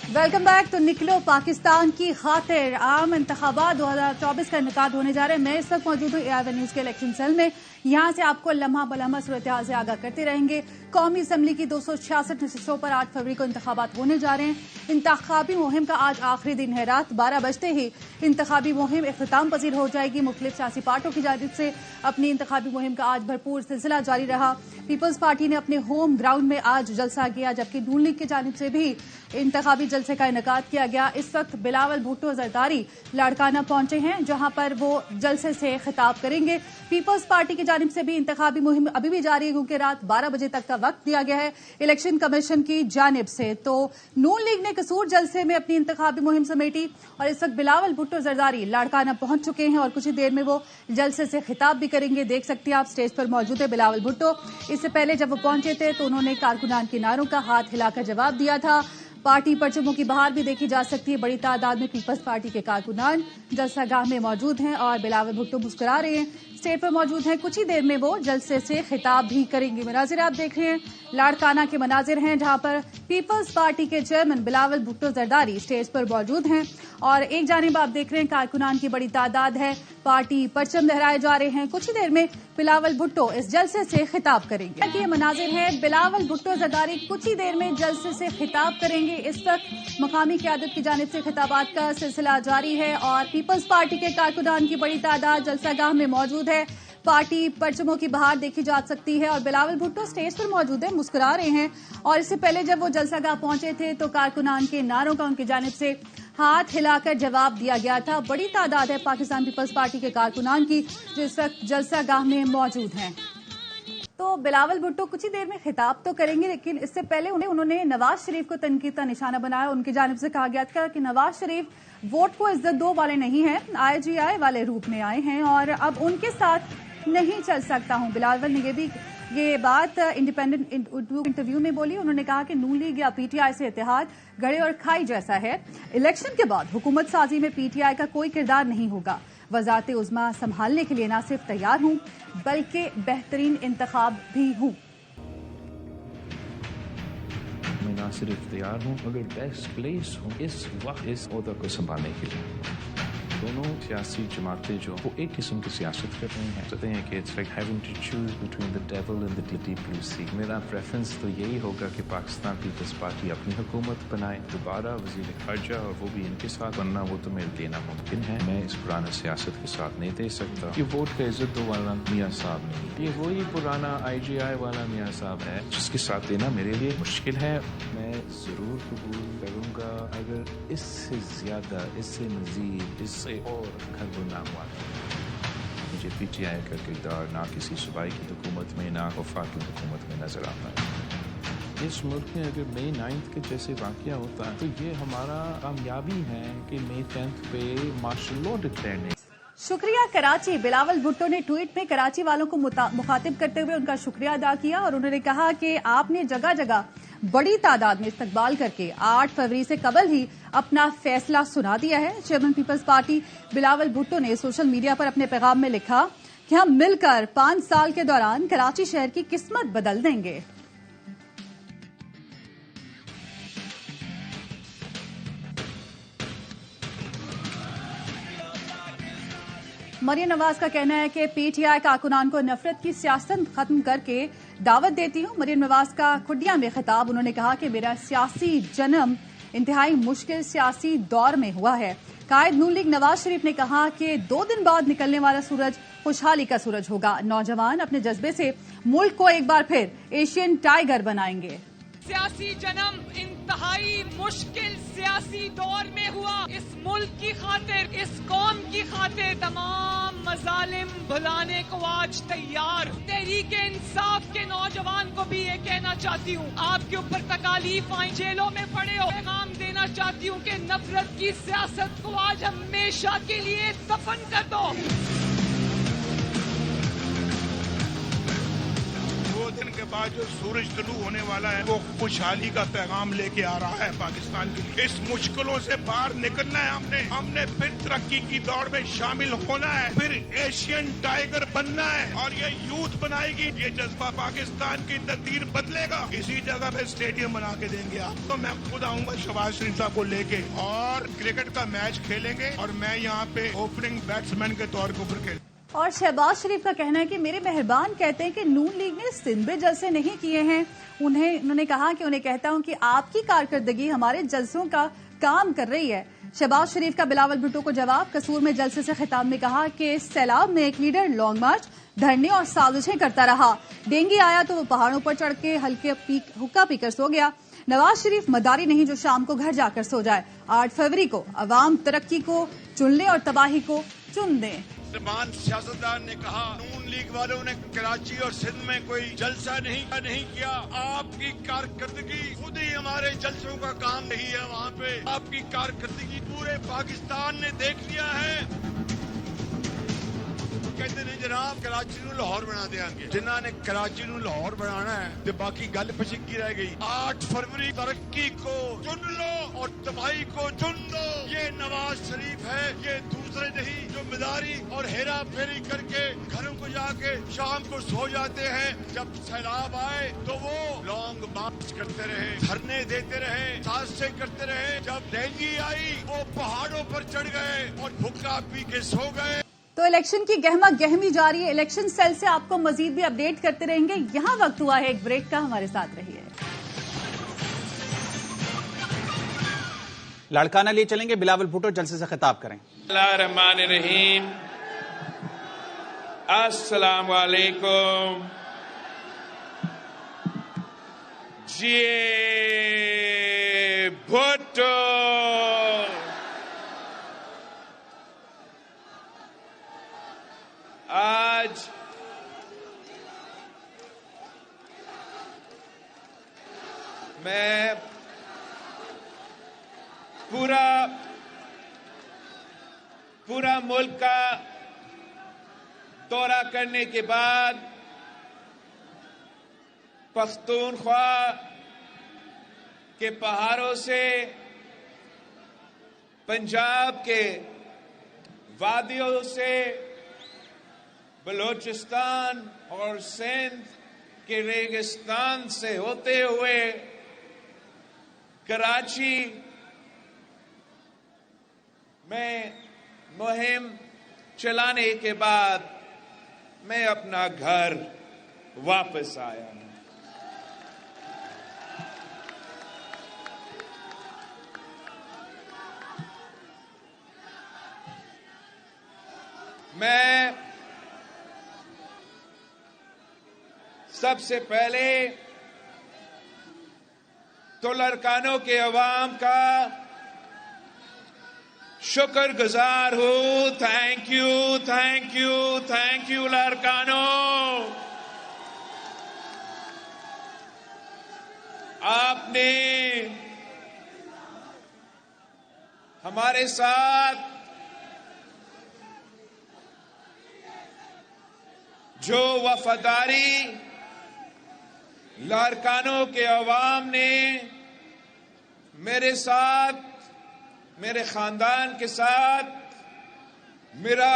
Welcome back. तो निकलो पाकिस्तान की खातिर, आम इंतखाबात 2024 का इनेकाद होने जा रहे हैं। मैं इस वक्त मौजूद हूँ AIY न्यूज के इलेक्शन सेल में। यहाँ से आपको लम्हा बलम्हा सूरत-ए-हाल से आगाह करते रहेंगे। कौमी असम्बली की 266 नशिस्तों पर 8 फरवरी को इंतखाबात होने जा रहे हैं। इंतखाबी मुहिम का आज आखिरी दिन है। रात 12 बजते ही इंतखाबी मुहिम इख्तिताम पजीर हो जाएगी। मुख्तलिफ सियासी पार्टियों की जानिब से अपनी इंतखाबी मुहिम का आज भरपूर सिलसिला जारी रहा। पीपल्स पार्टी ने अपने होम ग्राउंड में आज जलसा किया, जबकि नून लीग की जानिब से भी इंतखाबी जलसे का इनेकाद किया गया। इस वक्त बिलावल भुट्टो जरदारी लाड़काना पहुंचे हैं, जहां पर वो जलसे से खिताब करेंगे। पीपल्स पार्टी की जानिब से भी इंतखाबी मुहिम अभी भी जारी है, क्योंकि रात 12 बजे तक का वक्त दिया गया है इलेक्शन कमीशन की जानिब से। तो नून लीग ने कसूर जलसे में अपनी इंतखाबी मुहिम समेटी और इस वक्त बिलावल भुट्टो जरदारी लाड़काना पहुंच चुके हैं और कुछ ही देर में वो जलसे से खिताब भी करेंगे। देख सकते हैं आप, स्टेज पर मौजूद है बिलावल भुट्टो। इससे पहले जब वो पहुंचे थे तो उन्होंने कारकुनान के नारों का हाथ हिलाकर जवाब दिया था। पार्टी परचमों की बहार भी देखी जा सकती है। बड़ी तादाद में पीपल्स पार्टी के कारकुनान जलसागाह में मौजूद हैं और बिलावल भुट्टो मुस्कुरा रहे हैं, स्टेज पर मौजूद हैं। कुछ ही देर में वो जलसे से खिताब भी करेंगे। मनाजिर आप देख रहे हैं, लाड़काना के मनाजिर हैं, जहां पर पीपल्स पार्टी के चेयरमैन बिलावल भुट्टो जरदारी स्टेज पर मौजूद हैं और एक जानिब आप देख रहे हैं कारकुनान की बड़ी तादाद है, पार्टी परचम लहराए जा रहे हैं। कुछ ही देर में बिलावल भुट्टो इस जलसे से खिताब करेंगे। ये मनाजिर हैं, बिलावल भुट्टो जरदारी कुछ ही देर में जलसे से खिताब करेंगे। इस वक्त मकामी क़यादत की जानिब से खिताबात का सिलसिला जारी है और पीपल्स पार्टी के कारकुनान की बड़ी तादाद जलसागाह में मौजूद है। पार्टी परचमों की बहार देखी जा सकती है और बिलावल भुट्टो स्टेज पर मौजूद है, मुस्कुरा रहे हैं। और इससे पहले जब वो जलसागाह पहुंचे थे तो कारकुनान के नारों का उनकी जानिब से हाथ हिलाकर जवाब दिया गया था। बड़ी तादाद है पाकिस्तान पीपल्स पार्टी के कारकुनान की जो इस वक्त जलसागाह में मौजूद हैं। तो बिलावल भुट्टो कुछ ही देर में खिताब तो करेंगे, लेकिन इससे पहले उन्होंने नवाज शरीफ को तनकीद का निशाना बनाया। उनकी जानिब से कहा गया था कि नवाज शरीफ वोट को इज्जत दो वाले नहीं हैं, IGI वाले रूप में आए हैं और अब उनके साथ नहीं चल सकता हूं। बिलावल ने ये बात इंडिपेंडेंट इंटरव्यू में बोली। उन्होंने कहा कि नून लीग या PTI से इत्तेहाद गड़े और खाई जैसा है। इलेक्शन के बाद हुकूमत साजी में PTI का कोई किरदार नहीं होगा। वज़ारत उज़्मा संभालने के लिए न सिर्फ तैयार हूं बल्कि बेहतरीन इंतखाब भी हूं। मैं न सिर्फ तैयार हूं मगर बेस्ट प्लेस हूं इस वक्त इस ओहदा को संभालने के लिए। दोनों सियासी जमातें जो वो एक किस्म की सियासत कर रही हैं, कहते हैं कि it's like having to choose between the devil and the deep blue sea. मेरा प्रेफरेंस तो यही होगा कि पाकिस्तान पीपल्स पार्टी अपनी हुकूमत बनाए दोबारा, वजीर खर्जा और वो भी इनके साथ, वरना वो तो मेरे देना मुमकिन है। मैं इस पुराने सियासत के साथ नहीं दे सकता। ये वोट का इज्जत दो वाला मियाँ साहब नहीं, ये वही पुराना IGI वाला मियाँ साहब है जिसके साथ देना मेरे लिए मुश्किल है। मैं जरूर कबूल करूँगा अगर इससे ज्यादा, इससे मजीद, इससे और घर गुना हुआ। मुझे PTI का किरदार ना किसी सूबाई की हुकूमत में ना वफाकी हुकूमत में नजर आता है। इस मुल्क में अगर May 9 के जैसे वाक़या होता है तो ये हमारा कामयाबी है कि May 10 पे मार्शल लॉ डिक्लेयर नहीं। शुक्रिया कराची। बिलावल भुट्टो ने ट्वीट में कराची वालों को मुखातिब करते हुए उनका शुक्रिया अदा किया और उन्होंने कहा कि आपने जगह जगह बड़ी तादाद में इस्तकबाल करके 8 फरवरी से कबल ही अपना फैसला सुना दिया है। Chairman People's Party Bilawal Bhutto ने सोशल मीडिया पर अपने पैगाम में लिखा कि हम मिलकर 5 साल के दौरान कराची शहर की किस्मत बदल देंगे। मरियम नवाज का कहना है कि PTI कारकुनान को नफरत की सियासत खत्म करके दावत देती हूं। मरियम नवाज का खुडिया में खिताब, उन्होंने कहा कि मेरा सियासी जन्म इंतहाई मुश्किल सियासी दौर में हुआ है। कायद नून लीग नवाज शरीफ ने कहा कि 2 दिन बाद निकलने वाला सूरज खुशहाली का सूरज होगा। नौजवान अपने जज्बे से मुल्क को एक बार फिर एशियन टाइगर बनाएंगे। सियासी जन्म इंतहाई मुश्किल सियासी दौर में हुआ। इस मुल्क की खातिर, इस कौम की खातिर तमाम मजालिम भुलाने को आज तैयार हूँ। तहरीक इंसाफ के नौजवान को भी ये कहना चाहती हूँ, आपके ऊपर तकालीफ आई, जेलों में पड़े हो, पैगाम देना चाहती हूँ कि नफरत की सियासत को आज हमेशा के लिए दफन कर दो। 2 दिन के बाद आज जो सूरज तुलू होने वाला है वो खुशहाली का पैगाम लेके आ रहा है पाकिस्तान के लिए। इस मुश्किलों से बाहर निकलना है हमने फिर तरक्की की दौड़ में शामिल होना है, फिर एशियन टाइगर बनना है और ये यूथ बनाएगी। ये जज्बा पाकिस्तान की तकदीर बदलेगा। इसी जगह पे स्टेडियम बना के देंगे आप। तो मैं खुद आऊंगा शहबाज शरीफ साहब को लेके और क्रिकेट का मैच खेलेंगे और मैं यहाँ पे ओपनिंग बैट्समैन के तौर के ऊपर खेल। और शहबाज शरीफ का कहना है कि मेरे मेहरबान कहते हैं कि नून लीग ने सिंध में जलसे नहीं किए हैं। उन्होंने कहा कि उन्हें कहता हूं कि आपकी कारकर्दगी हमारे जलसों का काम कर रही है। शहबाज शरीफ का बिलावल भुट्टो को जवाब। कसूर में जलसे से खिताब में कहा कि इस सैलाब में एक लीडर लॉन्ग मार्च, धरने और साजिशें करता रहा। डेंगू आया तो वो पहाड़ों पर चढ़ के हल्के हुक्का पीकर सो गया। नवाज शरीफ मदारी नहीं जो शाम को घर जाकर सो जाए। 8 फरवरी को अवाम तरक्की को चुन ले और तबाही को चुन दें। तमाम सियासतदान ने कहा नून लीग वालों ने कराची और सिंध में कोई जलसा नहीं किया। आपकी कारकर्दगी खुद ही हमारे जलसों का काम नहीं है। वहाँ पे आपकी कारकर्दगी पूरे पाकिस्तान ने देख लिया है। कहते ने जनाब कराची नूं लाहौर बना देंगे। जिन्हों ने कराची नूं लाहौर बनाना है तो बाकी गल पछिकी रह गई। 8 फरवरी तरक्की को चुन लो और तबाही को चुन दो। ये नवाज शरीफ है, ये दूसरे नहीं जो मदारी और हेरा फेरी करके घरों को जाके शाम को सो जाते हैं। जब सैलाब आए तो वो लॉन्ग मार्च करते रहे, धरने देते रहे, साजिशें करते रहे। जब डेंगू आई वो पहाड़ों पर चढ़ गए और हुक्का पी के सो गए। तो इलेक्शन की गहमा गहमी जारी है। इलेक्शन सेल से आपको मजीद भी अपडेट करते रहेंगे। यहाँ वक्त हुआ है एक ब्रेक का, हमारे साथ रहिए। लाड़काना लिए चलेंगे, बिलावल भुट्टो जलसे से खिताब करें। बिस्मिल्लाहिर्रहमानिर्रहीम। अस्सलाम वालेकुम। जी भुट्टो आज मैं पूरा मुल्क का दौरा करने के बाद पख्तूनख्वा के पहाड़ों से पंजाब के वादियों से बलोचिस्तान और सिंध के रेगिस्तान से होते हुए कराची में मुहिम चलाने के बाद मैं अपना घर वापस आया हूं। मैं सबसे पहले तो लाड़कानों के अवाम का शुक्रगुजार हूं। Thank you, thank you, thank you लाड़कानों। आपने हमारे साथ जो वफादारी लाड़कानों के अवाम ने मेरे साथ, मेरे खानदान के साथ, मेरा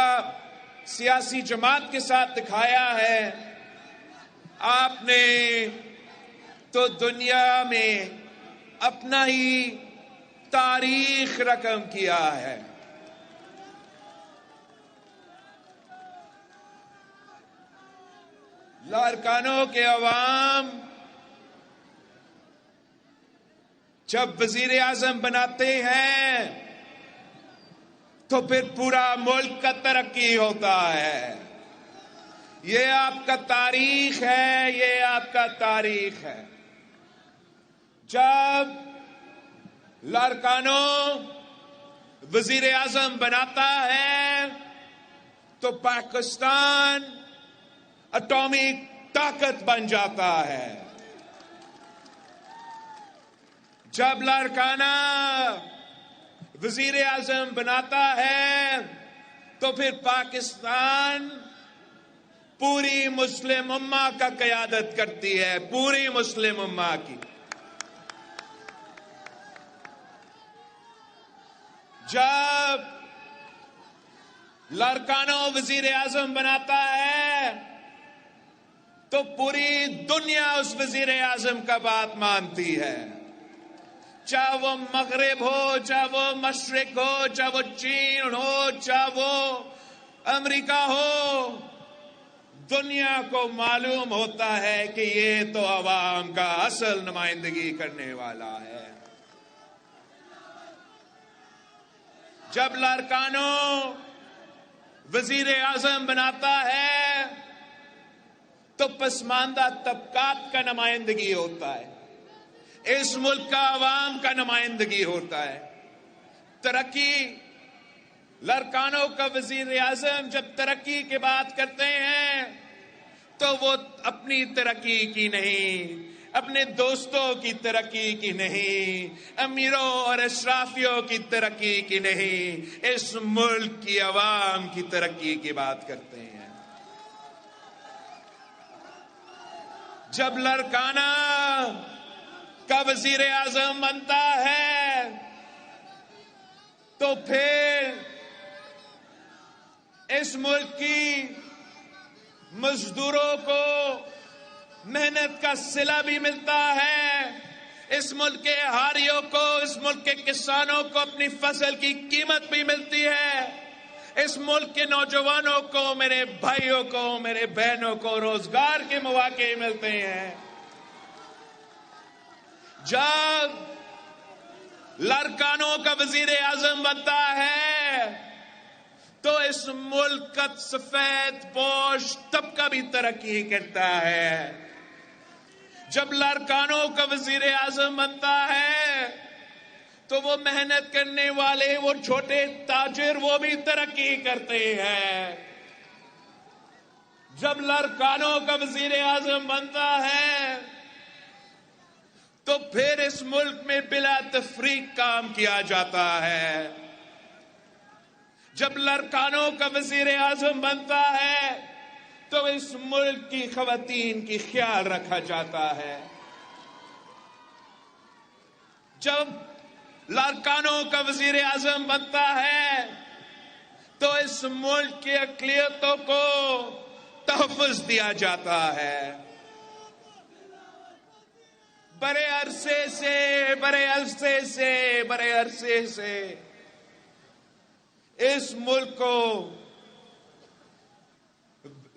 सियासी जमात के साथ दिखाया है, आपने तो दुनिया में अपना ही तारीख रकम किया है। लाड़कानों के अवाम जब वजीर आजम बनाते हैं तो फिर पूरा मुल्क का तरक्की होता है। ये आपका तारीख है, ये आपका तारीख है। जब लाड़कानों वजीर आजम बनाता है तो पाकिस्तान एटॉमिक ताकत बन जाता है। जब लाड़काना वजीर आजम बनाता है तो फिर पाकिस्तान पूरी मुस्लिम उम्मा का क़यादत करती है, पूरी मुस्लिम उम्मा की। जब लारकानो वजीर आजम बनाता है तो पूरी दुनिया उस वजीर आजम का बात मानती है, चाहे वो मगरिब हो, चाहे वो मशरिक हो, चाहे वो चीन हो, चाहे वो अमेरिका हो। दुनिया को मालूम होता है कि ये तो अवाम का असल नुमाइंदगी करने वाला है। जब लारकानो वजीर आजम बनाता है तो पसमानदा तबकात का नुमाइंदगी होता है, इस मुल्क का अवाम का नुमाइंदगी होता है। तरक्की, लारकानो का वजीर आजम जब तरक्की की बात करते हैं तो वो अपनी तरक्की की नहीं, अपने दोस्तों की तरक्की की नहीं, अमीरों और अशराफियों की तरक्की की नहीं, इस मुल्क की अवाम की तरक्की की बात करते हैं। जब लारकाना का वजीर आजम बनता है तो फिर इस मुल्क की मजदूरों को मेहनत का सिला भी मिलता है, इस मुल्क के हारियों को, इस मुल्क के किसानों को अपनी फसल की कीमत भी मिलती है, इस मुल्क के नौजवानों को, मेरे भाइयों को, मेरे बहनों को रोजगार के मौके मिलते हैं। जब लारकानो का वजीर आजम बनता है तो इस मुल्क का सफेद पोश तबका भी तरक्की करता है। जब लारकानो का वजीर आजम बनता है तो वो मेहनत करने वाले, वो छोटे ताजिर, वो भी तरक्की करते हैं। जब लारकानो का वजीर आजम बनता है तो फिर इस मुल्क में बिला तफरीक काम किया जाता है। जब लारकानो का वजीर आजम बनता है तो इस मुल्क की खवातीन की ख्याल रखा जाता है। जब लारकानो का वजीर आजम बनता है तो इस मुल्क की अक़लियतों को तहफ़्फ़ुज़ दिया जाता है। बड़े अरसे से इस मुल्क को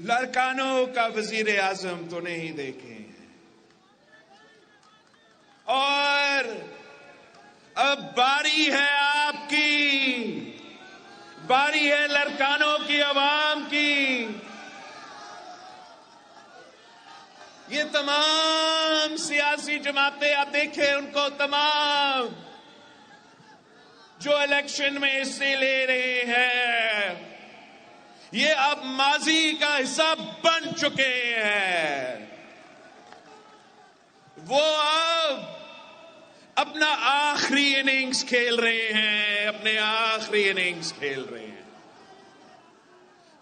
लारकानो का वजीर आजम तो नहीं देखे हैं, और अब बारी है आपकी, बारी है लारकानो की आवाम की। ये तमाम सियासी जमातें आप देखें, उनको तमाम जो इलेक्शन में हिस्से ले रहे हैं, ये अब माजी का हिस्सा बन चुके हैं। वो अब अपना आखिरी इनिंग्स खेल रहे हैं, अपने आखिरी इनिंग्स खेल रहे हैं।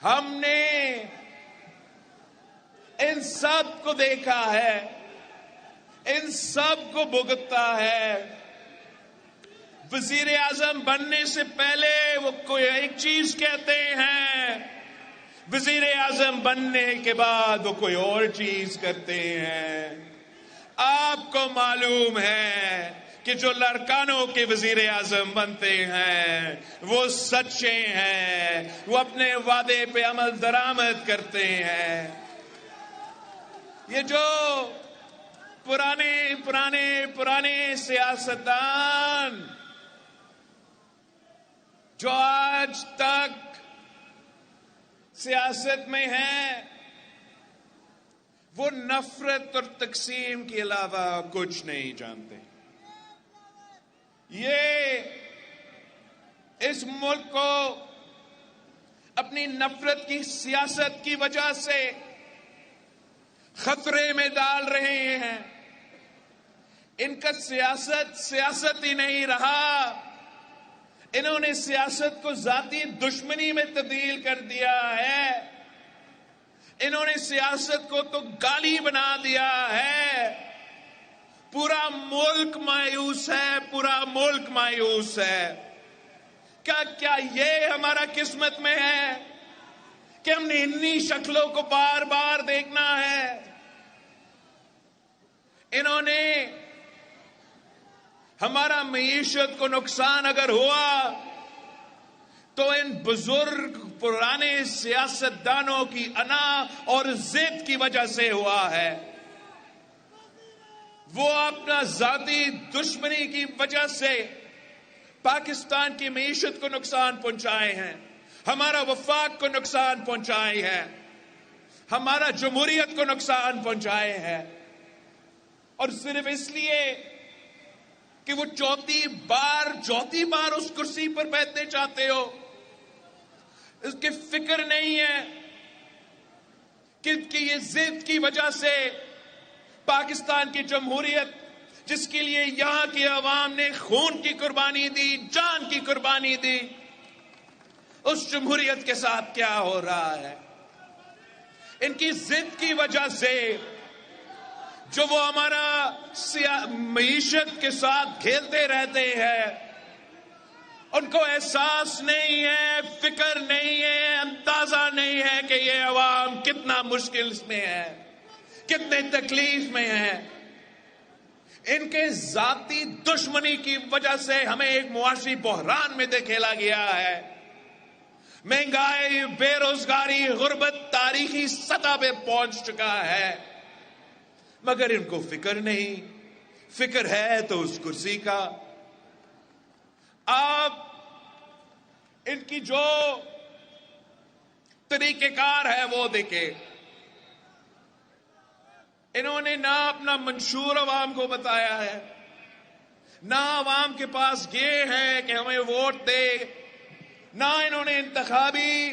हमने इन सब को देखा है, इन सब को भुगता है। वजीर आजम बनने से पहले वो कोई एक चीज कहते हैं, वजीर आजम बनने के बाद वो कोई और चीज करते हैं। आपको मालूम है कि जो लारकानो के वजीर आजम बनते हैं वो सच्चे हैं, वो अपने वादे पे अमल दरामद करते हैं। ये जो पुराने सियासतदान जो आज तक सियासत में हैं, वो नफरत और तकसीम के अलावा कुछ नहीं जानते। ये इस मुल्क को अपनी नफरत की सियासत की वजह से खतरे में डाल रहे हैं। इनका सियासत ही नहीं रहा, इन्होंने सियासत को जाती दुश्मनी में तब्दील कर दिया है। انہوں نے سیاست کو تو گالی بنا دیا ہے. پورا ملک مایوس ہے, پورا ملک مایوس ہے. کیا یہ ہمارا قسمت میں ہے کہ ہم نے انہی شکلوں کو بار بار دیکھنا ہے؟ انہوں نے ہمارا معیشت کو نقصان اگر ہوا تو ان بزرگ پرانے سیاستدانوں کی انا اور ضد کی وجہ سے ہوا ہے. وہ اپنا ذاتی دشمنی کی وجہ سے پاکستان کی معیشت کو نقصان پہنچائے ہیں, ہمارا وفاق کو نقصان پہنچائے ہیں, ہمارا جمہوریت کو نقصان پہنچائے ہیں. اور صرف اس لیے کہ وہ چوتھی بار اس کرسی پر بیٹھنے چاہتے ہو, اس کی فکر نہیں ہے کہ یہ ضد کی وجہ سے پاکستان کی جمہوریت, جس کے لیے یہاں کی عوام نے خون کی قربانی دی, جان کی قربانی دی, اس جمہوریت کے ساتھ کیا ہو رہا ہے. ان کی ضد کی وجہ سے جو وہ ہمارا معیشت کے ساتھ کھیلتے رہتے ہیں, ان کو احساس نہیں ہے, فکر نہیں ہے, اندازہ نہیں ہے کہ یہ عوام کتنا مشکل میں ہے, کتنے تکلیف میں ہے. ان کے ذاتی دشمنی کی وجہ سے ہمیں ایک معاشی بحران میں دھکیلا گیا ہے. مہنگائی, بے روزگاری, غربت تاریخی سطح پہ پہنچ چکا ہے, مگر ان کو فکر نہیں. فکر ہے تو اس کرسی کا. آپ ان کی جو طریقہ کار ہے وہ دیکھیں. انہوں نے نہ اپنا منشور عوام کو بتایا ہے, نہ عوام کے پاس یہ ہے کہ ہمیں ووٹ دے, نہ انہوں نے انتخابی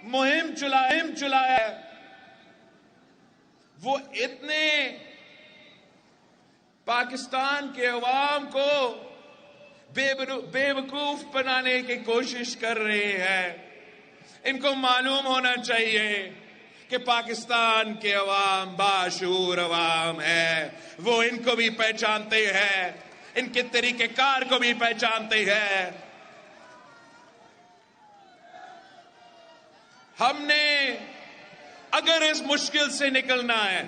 مہم چلایا. وہ اتنے پاکستان کے عوام کو بے وقوف بنانے کی کوشش کر رہے ہیں. ان کو معلوم ہونا چاہیے کہ پاکستان کے عوام باشعور عوام ہے. وہ ان کو بھی پہچانتے ہیں, ان کے طریقہ کار کو بھی پہچانتے ہیں. ہم نے اگر اس مشکل سے نکلنا ہے,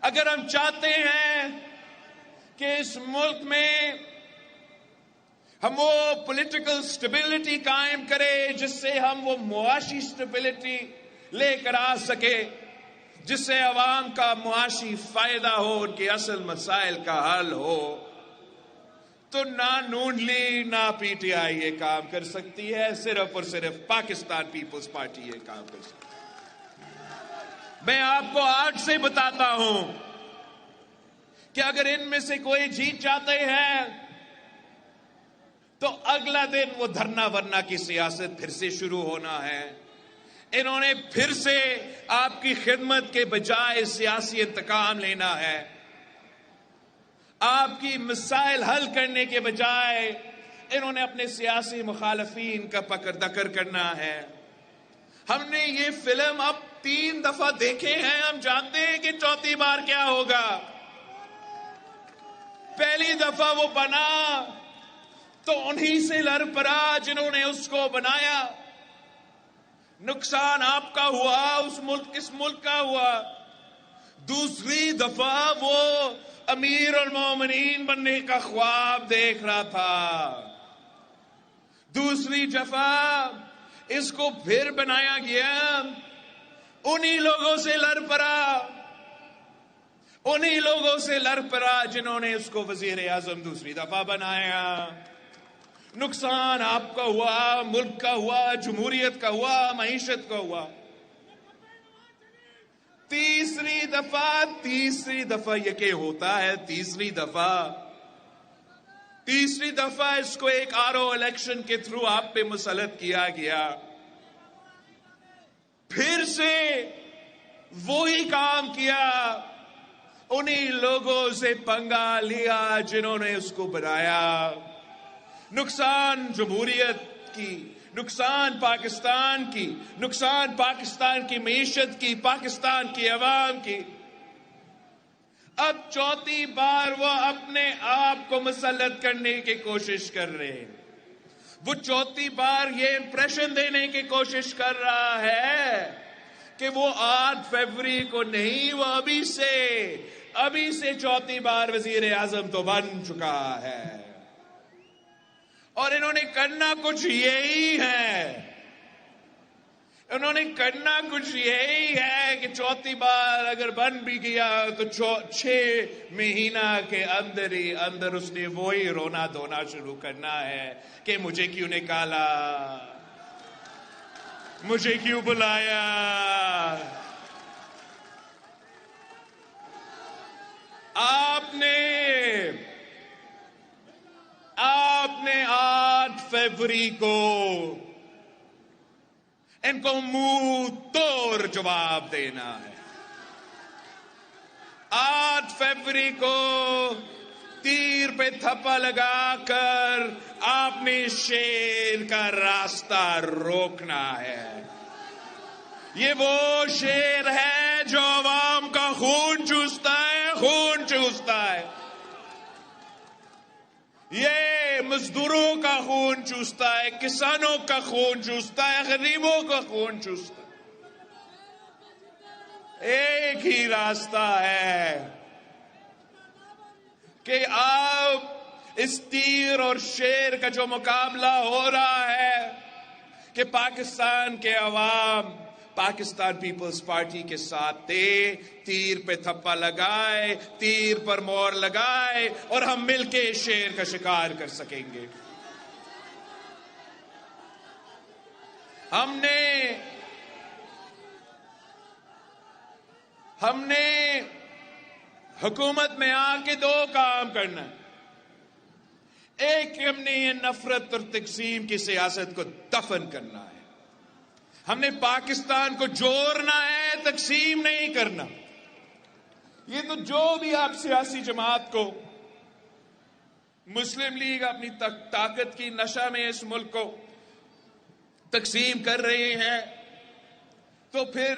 اگر ہم چاہتے ہیں کہ اس ملک میں ہم وہ پولیٹیکل سٹیبلٹی قائم کرے جس سے ہم وہ معاشی سٹیبلٹی لے کر آ سکے, جس سے عوام کا معاشی فائدہ ہو, ان کے اصل مسائل کا حل ہو, تو نہ نون لیگ نہ پی ٹی آئی یہ کام کر سکتی ہے. صرف اور صرف پاکستان پیپلز پارٹی یہ کام کر سکتی ہے. میں آپ کو آج سے بتاتا ہوں کہ اگر ان میں سے کوئی جیت جاتے ہیں تو اگلا دن وہ دھرنا ورنا کی سیاست پھر سے شروع ہونا ہے. انہوں نے پھر سے آپ کی خدمت کے بجائے سیاسی انتقام لینا ہے. آپ کی مسائل حل کرنے کے بجائے انہوں نے اپنے سیاسی مخالفین کا پکڑ دکڑ کرنا ہے. ہم نے یہ فلم اب 3 دفعہ دیکھے ہیں, ہم جانتے ہیں کہ چوتھی بار کیا ہوگا. پہلی دفعہ وہ بنا تو انہی سے لڑ پڑا جنہوں نے اس کو بنایا. نقصان آپ کا ہوا, اس ملک کا ہوا. دوسری دفعہ وہ امیر المومنین بننے کا خواب دیکھ رہا تھا. دوسری دفعہ اس کو پھر بنایا گیا, انہی لوگوں سے لڑ پڑا جنہوں نے اس کو وزیر اعظم دوسری دفعہ بنایا. نقصان آپ کا ہوا, ملک کا ہوا, جمہوریت کا ہوا, معیشت کا ہوا. تیسری دفعہ یہ کہ ہوتا ہے, تیسری دفعہ اس کو ایک RO الیکشن کے تھرو آپ پہ مسلط کیا گیا. پھر سے وہی کام کیا, انہی لوگوں سے پنگا لیا جنہوں نے اس کو بنایا. نقصان جمہوریت کی, नुकसान पाकिस्तान की मीशत की, पाकिस्तान की अवाम की। अब चौथी बार वो अपने आप को मुसल्लत करने की कोशिश कर रहे हैं। वो चौथी बार ये इंप्रेशन देने की कोशिश कर रहा है कि वो 8 फरवरी को नहीं, वो अभी से चौथी बार वजीर आजम तो बन चुका है। और इन्होंने करना कुछ यही है, कि चौथी बार अगर बन भी गया तो 6 महीना के अंदर ही अंदर उसने वही रोना धोना शुरू करना है कि मुझे क्यों निकाला, मुझे क्यों बुलाया। आपने 8 फरवरी को इनको मुंह तोड़ जवाब देना है। 8 फरवरी को तीर पे थप्पा लगाकर आपने शेर का रास्ता रोकना है। ये वो शेर है जो आवाम का खून चूसता है। ये मजदूरों का खून चूसता है, किसानों का खून चूसता है, गरीबों का खून चूसता है। एक ही रास्ता है कि आप इस तीर और शेर का जो मुकाबला हो रहा है कि पाकिस्तान के अवाम पाकिस्तान पीपल्स पार्टी के साथ थे, तीर पे थप्पा लगाए, तीर पर मोहर लगाए और हम मिलके शेर का शिकार कर सकेंगे। हमने हुकूमत में आके 2 काम करना है। एक, हमने ये नफरत और तकसीम की सियासत को दफन करना है। हमने पाकिस्तान को जोड़ना है, तकसीम नहीं करना। ये तो जो भी आप सियासी जमात को, मुस्लिम लीग अपनी ताकत की नशा में इस मुल्क को तकसीम कर रहे हैं, तो फिर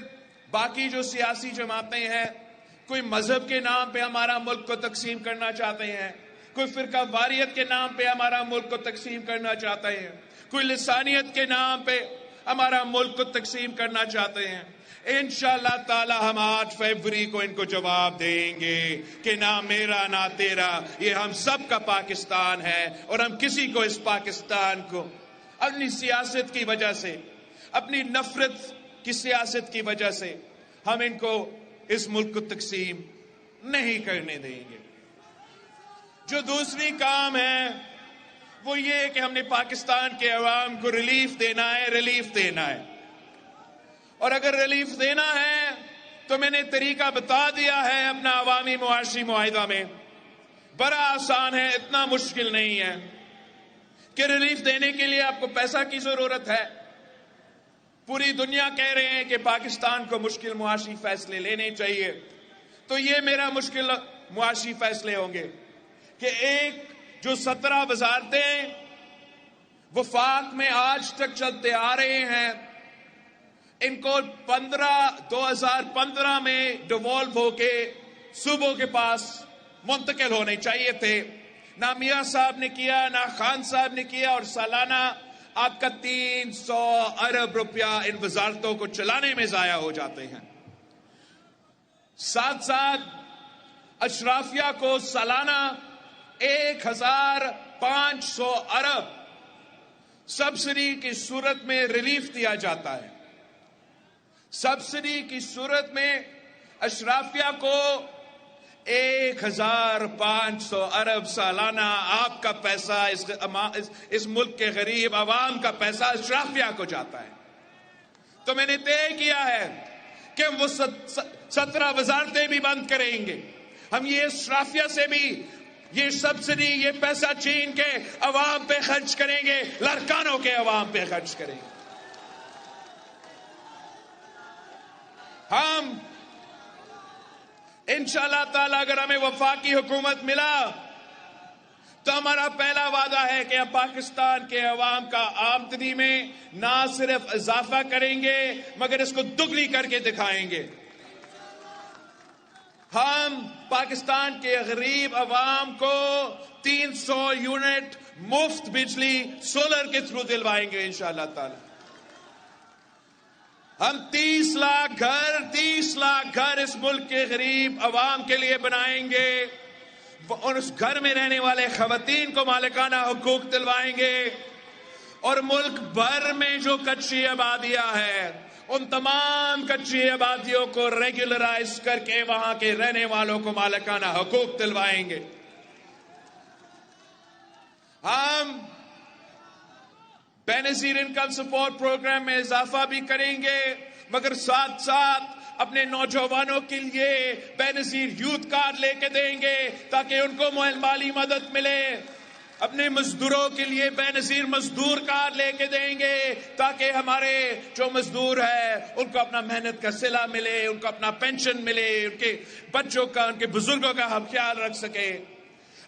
बाकी जो सियासी जमातें हैं, कोई मजहब के नाम पे हमारा मुल्क को तकसीम करना चाहते हैं, कोई फिरका वारियत के नाम पे हमारा मुल्क को तकसीम करना चाहते हैं, कोई लिसानियत के नाम पे हमारा मुल्क को तकसीम करना चाहते हैं। इंशाअल्लाह ताला हम 8 फरवरी को इनको जवाब देंगे कि ना मेरा ना तेरा, ये हम सब का पाकिस्तान है। और हम किसी को इस पाकिस्तान को अपनी सियासत की वजह से, अपनी नफरत की सियासत की वजह से हम इनको इस मुल्क को तकसीम नहीं करने देंगे। जो दूसरी काम है वो ये कि हमने पाकिस्तान के अवाम को रिलीफ देना है। और अगर रिलीफ देना है तो मैंने तरीका बता दिया है अपना अवामी मुआशी मुआहिदा में। बड़ा आसान है, इतना मुश्किल नहीं है कि रिलीफ देने के लिए आपको पैसा की जरूरत है। पूरी दुनिया कह रहे हैं कि पाकिस्तान को मुश्किल मुआशी फैसले लेने चाहिए, तो ये मेरा मुश्किल मुआशी फैसले होंगे कि एक, जो 17 वजारतें वफाक में आज तक चलते आ रहे हैं, इनको 2015 में डिवॉल्व होके सूबों के पास मुंतकिल होने चाहिए थे। ना मियां साहब ने किया, ना खान साहब ने किया, और सालाना आपका 300 अरब रुपया इन वजारतों को चलाने में जाया हो जाते हैं। साथ साथ अशराफिया को सालाना 1500 अरब सब्सिडी की सूरत में रिलीफ दिया जाता है। सब्सिडी की सूरत में अशराफिया को 1500 अरब सालाना आपका पैसा, इस मुल्क के गरीब आवाम का पैसा अशराफिया को जाता है। तो मैंने तय किया है कि हम वो 17 वजारतें भी बंद करेंगे। हम ये अशराफिया से भी ये सब्सिडी, ये पैसा छीन के अवाम पे खर्च करेंगे, लड़कानों के अवाम पे खर्च करेंगे। हम इंशाअल्लाह ताला अगर हमें वफाकी हुकूमत मिला تو ہمارا پہلا وعدہ ہے کہ ہم پاکستان کے عوام کا آمدنی میں نہ صرف اضافہ کریں گے مگر اس کو دگنی کر کے دکھائیں گے. ہم پاکستان کے غریب عوام کو 300 یونٹ مفت بجلی سولر کے تھرو دلوائیں گے انشاءاللہ تعالی. ہم 30 لاکھ گھر اس ملک کے غریب عوام کے لیے بنائیں گے اور اس گھر میں رہنے والے خواتین کو مالکانہ حقوق دلوائیں گے. اور ملک بھر میں جو کچی آبادیاں ہیں ان تمام کچی آبادیوں کو ریگولرائز کر کے وہاں کے رہنے والوں کو مالکانہ حقوق دلوائیں گے. ہم بے نظیر انکم سپورٹ پروگرام میں اضافہ بھی کریں گے مگر ساتھ ساتھ اپنے نوجوانوں کے لیے بے نظیر یوتھ کارڈ لے کے دیں گے تاکہ ان کو مالی مدد ملے. اپنے مزدوروں کے لیے بے نظیر مزدور کارڈ لے کے دیں گے تاکہ ہمارے جو مزدور ہیں ان کو اپنا محنت کا صلہ ملے, ان کو اپنا پینشن ملے, ان کے بچوں کا, ان کے بزرگوں کا ہم خیال رکھ سکے.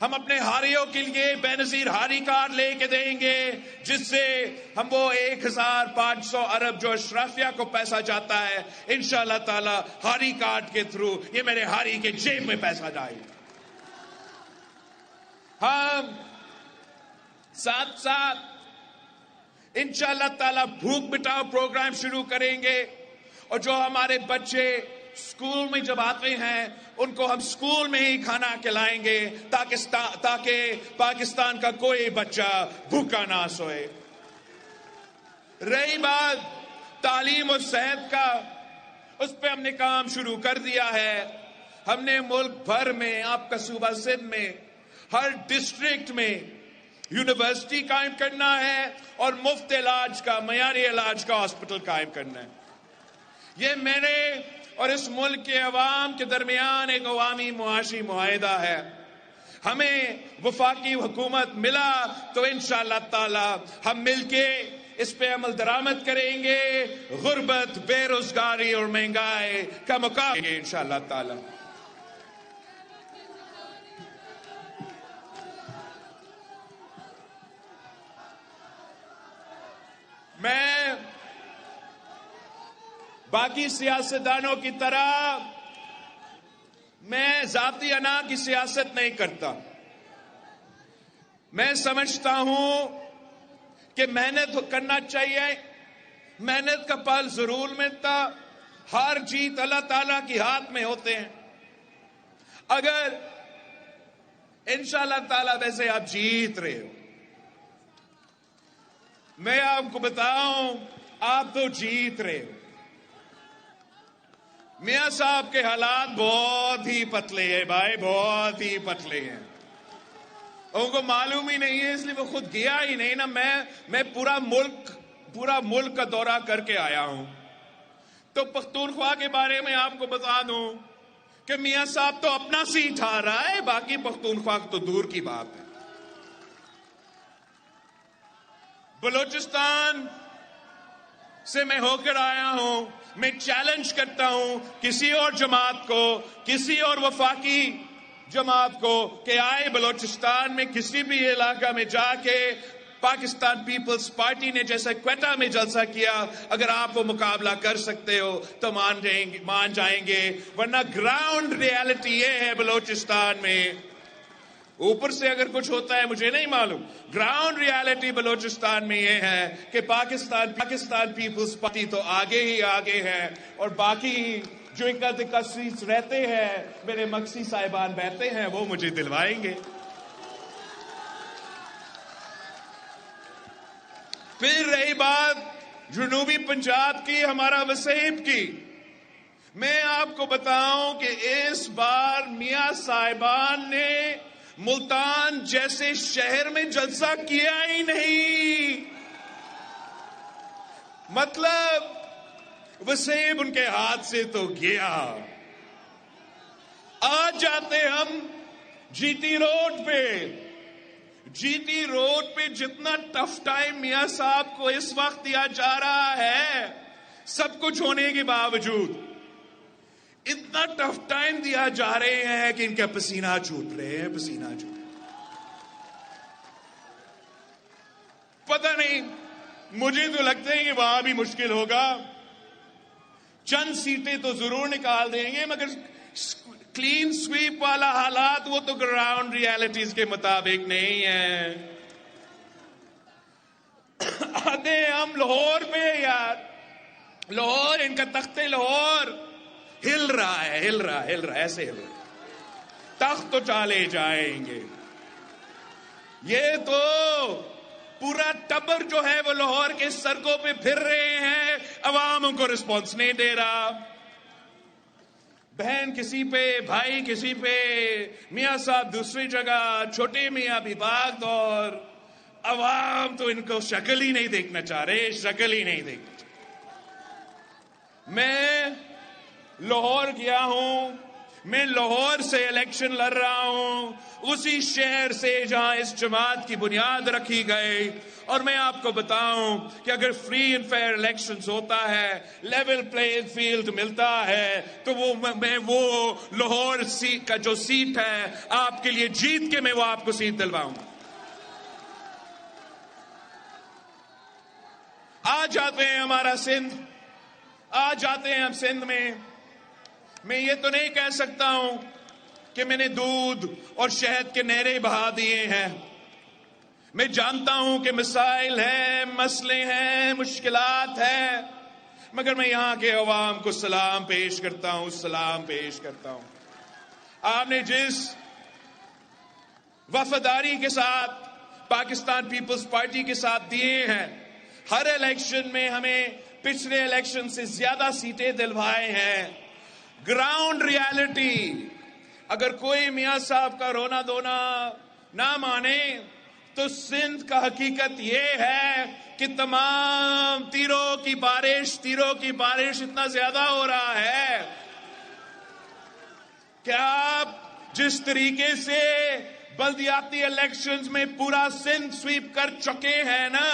ہم اپنے ہاریوں کے لیے بے نظیر ہاری کارڈ لے کے دیں گے جس سے ہم وہ 1500 ارب جو اشرافیہ کو پیسہ جاتا ہے انشاءاللہ تعالی ہاری کارڈ کے تھرو یہ میرے ہاری کے جیب میں پیسہ جائے. ہم ساتھ ساتھ انشاءاللہ تعالی بھوک مٹاؤ پروگرام شروع کریں گے اور جو ہمارے بچے اسکول میں جب آتے ہیں ان کو ہم اسکول میں ہی کھانا کھلائیں گے تاکہ پاکستان کا کوئی بچہ بھوکا نہ سوئے. رہی بات تعلیم اور صحت کا, اس پہ ہم نے کام شروع کر دیا ہے. ہم نے ملک بھر میں, آپ کا صوبہ سندھ میں ہر ڈسٹرکٹ میں یونیورسٹی قائم کرنا ہے اور مفت علاج کا, معیاری علاج کا ہاسپٹل قائم کرنا ہے. یہ میرے اور اس ملک کے عوام کے درمیان ایک عوامی معاشی معاہدہ ہے. ہمیں وفاقی حکومت ملا تو انشاءاللہ تعالی ہم مل کے اس پہ عمل درآمد کریں گے, غربت, بے روزگاری اور مہنگائی کا مقابلہ انشاءاللہ تعالی. میں باقی سیاستدانوں کی طرح میں ذاتی انا کی سیاست نہیں کرتا. میں سمجھتا ہوں کہ محنت کرنا چاہیے, محنت کا پھل ضرور ملتا, ہار جیت اللہ تعالیٰ کی ہاتھ میں ہوتے ہیں. اگر انشاءاللہ تعالیٰ ویسے آپ جیت رہے ہو, میں آپ کو بتاؤں آپ تو جیت رہے ہو. میاں صاحب کے حالات بہت ہی پتلے ہیں بھائی, بہت ہی پتلے ہیں. ان کو معلوم ہی نہیں ہے اس لیے وہ خود گیا ہی نہیں نا. میں پورا ملک کا دورہ کر کے آیا ہوں. تو پختونخوا کے بارے میں آپ کو بتا دوں کہ میاں صاحب تو اپنا سیٹ ہار رہا ہے, باقی پختونخوا تو دور کی بات ہے. بلوچستان سے میں ہو کر آیا ہوں. میں چیلنج کرتا ہوں کسی اور جماعت کو, کسی اور وفاقی جماعت کو کہ آئے بلوچستان میں کسی بھی علاقہ میں جا کے پاکستان پیپلز پارٹی نے جیسے کوئٹہ میں جلسہ کیا, اگر آپ وہ مقابلہ کر سکتے ہو تو مان جائیں گے. ورنہ گراؤنڈ ریالٹی یہ ہے بلوچستان میں, اوپر سے اگر کچھ ہوتا ہے مجھے نہیں معلوم, گراؤنڈ ریالٹی بلوچستان میں یہ ہے کہ پاکستان پیپلز پارٹی تو آگے ہی آگے ہے اور باقی جو اکثیس رہتے ہیں, میرے مقصی صاحبان بیٹھتے ہیں, وہ مجھے دلوائیں گے. پھر رہی بات جنوبی پنجاب کی, ہمارا وسیب کی, میں آپ کو بتاؤں کہ اس بار میاں صاحبان نے ملتان جیسے شہر میں جلسہ کیا ہی نہیں. مطلب وسیب ان کے ہاتھ سے تو گیا. آج جاتے ہم جی ٹی روڈ پہ جتنا ٹف ٹائم میاں صاحب کو اس وقت دیا جا رہا ہے, سب کچھ ہونے کے باوجود اتنا ٹف ٹائم دیا جا رہے ہیں کہ ان کا پسینہ چھوٹ رہے ہیں, پسینہ چھوٹ. پتہ نہیں, مجھے تو لگتا ہے کہ وہاں بھی مشکل ہوگا. چند سیٹیں تو ضرور نکال دیں گے, مگر کلین سویپ والا حالات وہ تو گراؤنڈ ریالٹیز کے مطابق نہیں ہے. آتے ہم لاہور پہ یار, لاہور, ان کا تخت لاہور ہل رہا ہے, ہل رہا ایسے ہل رہا. تخت تو چالے جائیں گے. یہ تو پورا ٹبر جو ہے وہ لاہور کے سڑکوں پہ پھر رہے ہیں, عوام کو رسپانس نہیں دے رہا. بہن کسی پہ, بھائی کسی پہ, میاں صاحب دوسری جگہ, چھوٹے میاں بھی بھاگ دور. عوام تو ان کو شکل ہی نہیں دیکھنا چاہ رہے, شکل ہی نہیں دیکھنا چاہ رہے. میں لاہور گیا ہوں, میں لاہور سے الیکشن لڑ رہا ہوں, اسی شہر سے جہاں اس جماعت کی بنیاد رکھی گئی. اور میں آپ کو بتاؤں کہ اگر فری اینڈ فیئر الیکشنز ہوتا ہے, لیول پلینگ فیلڈ ملتا ہے, تو میں وہ لاہور کا جو سیٹ ہے آپ کے لیے جیت کے میں وہ آپ کو سیٹ دلواؤں. آ جاتے ہیں ہمارا سندھ, آ جاتے ہیں ہم سندھ میں. میں یہ تو نہیں کہہ سکتا ہوں کہ میں نے دودھ اور شہد کے نہریں بہا دیے ہیں. میں جانتا ہوں کہ مسائل ہیں, مسئلے ہیں, مشکلات ہیں, مگر میں یہاں کے عوام کو سلام پیش کرتا ہوں, سلام پیش کرتا ہوں. آپ نے جس وفاداری کے ساتھ پاکستان پیپلز پارٹی کے ساتھ دیے ہیں, ہر الیکشن میں ہمیں پچھلے الیکشن سے زیادہ سیٹیں دلوائے ہیں. گراؤنڈ ریالٹی, اگر کوئی میاں صاحب کا رونا دھونا نہ مانے تو سندھ کا حقیقت یہ ہے کہ تمام تیروں کی بارش اتنا زیادہ ہو رہا ہے کہ آپ جس طریقے سے بلدیاتی الیکشنز میں پورا سندھ سویپ کر چکے ہیں نا,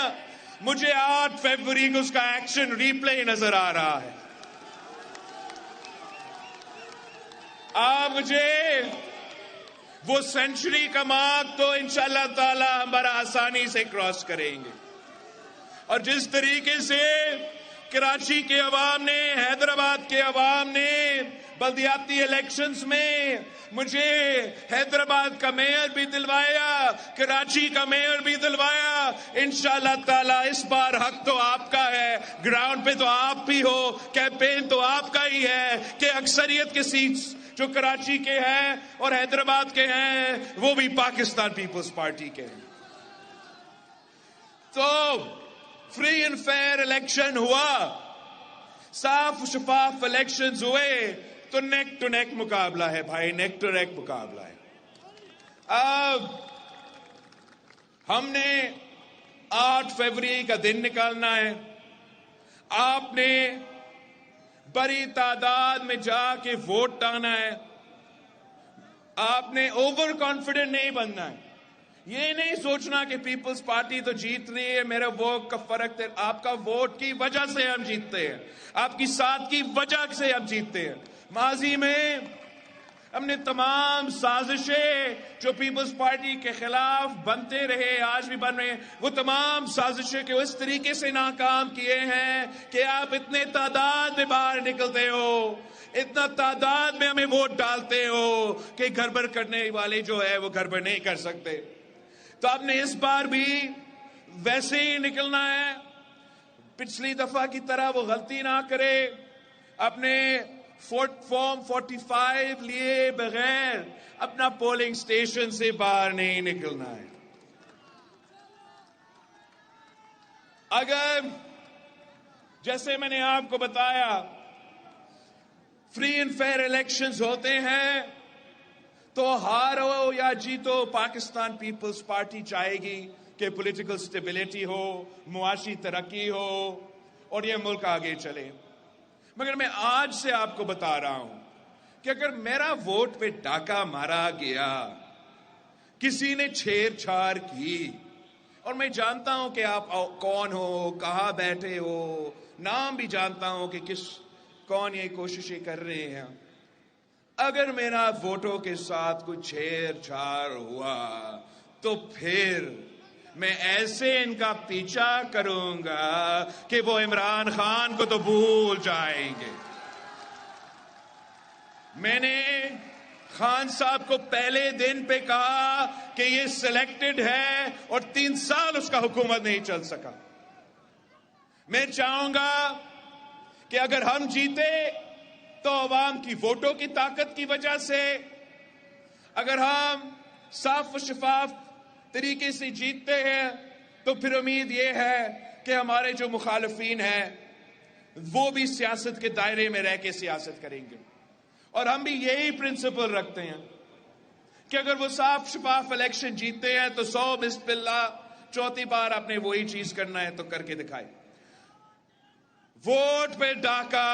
مجھے 8 فروری کو اس کا ایکشن ریپلے نظر آ رہا ہے. آپ مجھے وہ سینچری کا مارک تو انشاءاللہ تعالی ہم بڑا آسانی سے کراس کریں گے. اور جس طریقے سے کراچی کے عوام نے, حیدرآباد کے عوام نے بلدیاتی الیکشنز میں مجھے حیدرآباد کا میئر بھی دلوایا, کراچی کا میئر بھی دلوایا, انشاءاللہ تعالی اس بار حق تو آپ کا ہے. گراؤنڈ پہ تو آپ بھی ہو, کیمپین تو آپ کا ہی ہے کہ اکثریت کے سیٹس جو کراچی کے ہیں اور حیدرآباد کے ہیں وہ بھی پاکستان پیپلز پارٹی کے ہیں. تو فری اینڈ فیئر الیکشن ہوا, صاف شفاف الیکشنز ہوئے, تو نیک ٹو نیک مقابلہ ہے بھائی, نیک ٹو نیک مقابلہ ہے. اب ہم نے 8 فروری کا دن نکالنا ہے. آپ نے بڑی تعداد میں جا کے ووٹ ڈالنا ہے. آپ نے اوور کانفیڈنٹ نہیں بننا ہے. یہ نہیں سوچنا کہ پیپلز پارٹی تو جیت رہی ہے, میرا ووٹ کا فرق ہے. آپ کا ووٹ کی وجہ سے ہم جیتتے ہیں, آپ کی ساتھ کی وجہ سے ہم جیتتے ہیں. ماضی میں ہم نے تمام سازشیں جو پیپلز پارٹی کے خلاف بنتے رہے, آج بھی بن رہے ہیں, وہ تمام سازشیں کے اس طریقے سے ناکام کیے ہیں کہ آپ اتنے تعداد میں باہر نکلتے ہو, اتنا تعداد میں ہمیں ووٹ ڈالتے ہو کہ گڑبڑ کرنے والے جو ہے وہ گڑبڑ نہیں کر سکتے. تو آپ نے اس بار بھی ویسے ہی نکلنا ہے, پچھلی دفعہ کی طرح وہ غلطی نہ کرے. اپنے فارم 45 لیے بغیر اپنا پولنگ سٹیشن سے باہر نہیں نکلنا ہے. اگر جیسے میں نے آپ کو بتایا فری اینڈ فیئر الیکشنز ہوتے ہیں تو ہارو یا جیتو پاکستان پیپلز پارٹی چاہے گی کہ پولیٹیکل سٹیبلٹی ہو, معاشی ترقی ہو اور یہ ملک آگے چلے. مگر میں آج سے آپ کو بتا رہا ہوں کہ اگر میرا ووٹ پہ ڈاکہ مارا گیا, کسی نے چھیڑ چھاڑ کی, اور میں جانتا ہوں کہ آپ کون ہو, کہاں بیٹھے ہو, نام بھی جانتا ہوں کہ کون یہ کوششیں کر رہے ہیں, اگر میرا ووٹوں کے ساتھ کوئی چھیڑ چھاڑ ہوا تو پھر मैं ऐसे इनका पीछा करूंगा कि वो इमरान खान को तो भूल जाएंगे। मैंने खान साहब को पहले दिन पे कहा कि ये सिलेक्टेड है और 3 साल उसका हुकूमत नहीं चल सका। मैं चाहूंगा कि अगर हम जीते तो अवाम की वोटों की ताकत की वजह से, अगर हम साफ और शफाफ तरीके से जीतते हैं तो फिर उम्मीद ये है कि हमारे जो मुखालिफिन हैं वो भी सियासत के दायरे में रह के सियासत करेंगे। और हम भी यही प्रिंसिपल रखते हैं कि अगर वो साफ शफाफ इलेक्शन जीतते हैं तो 100 बिस्मिल्लाह, चौथी बार आपने वही चीज करना है तो करके दिखाए। वोट पे डाका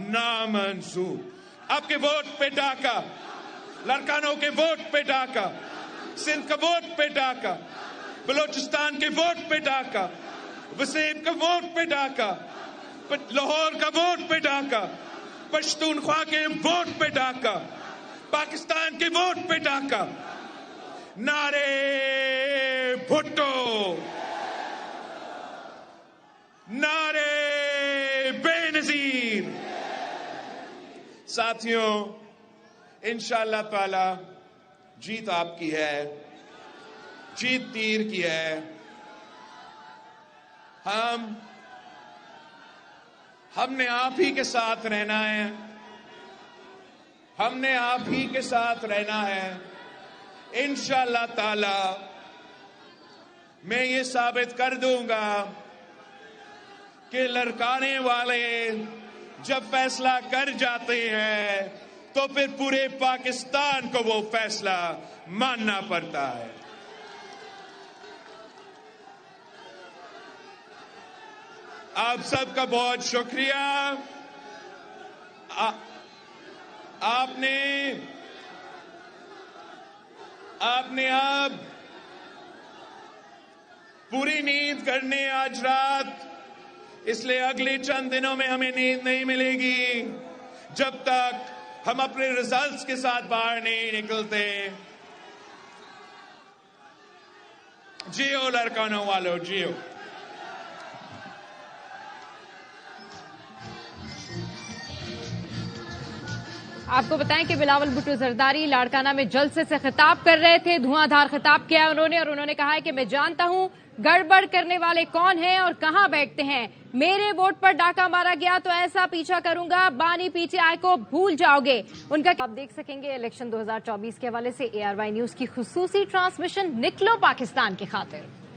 नामंजूर। आपके वोट पे डाका, लारकानों के वोट पे डाका, सिंध का वोट पे डाका, बलोचिस्तान के वोट पे डाका, वसीम का वोट पे डाका, लाहौर का वोट पे डाका, पश्तूनख्वा के वोट पे डाका, पाकिस्तान के वोट पे डाका। नारे भुट्टो, नारे बेनजीर। साथियों, इंशाअल्लाह ताला जीत आपकी है, जीत तीर की है। हमने आप ही के साथ रहना है, हमने आप ही के साथ रहना है। इंशाअल्लाह ताला मैं ये साबित कर दूंगा कि लड़काने वाले जब फैसला कर जाते हैं तो फिर पूरे पाकिस्तान को वो फैसला मानना पड़ता है। आप सबका बहुत शुक्रिया। आपने अब पूरी नींद करने आज रात, इसलिए अगले चंद दिनों में हमें नींद नहीं मिलेगी जब तक हम अपने रिजल्ट्स के साथ बाहर नहीं निकलते। जियो लड़कानों वालों, जियो। आपको बताएं कि बिलावल भुट्टो जरदारी लाड़काना में जलसे से खिताब कर रहे थे। धुआंधार खिताब किया है उन्होंने, और उन्होंने कहा है कि मैं जानता हूं गड़बड़ करने वाले कौन हैं और कहां बैठते हैं। मेरे वोट पर डाका मारा गया तो ऐसा पीछा करूंगा, बानी पीछे आए को भूल जाओगे। उनका आप देख सकेंगे इलेक्शन 2024 के हवाले से ARY न्यूज की खुसूसी ट्रांसमिशन निकलो पाकिस्तान की खातिर।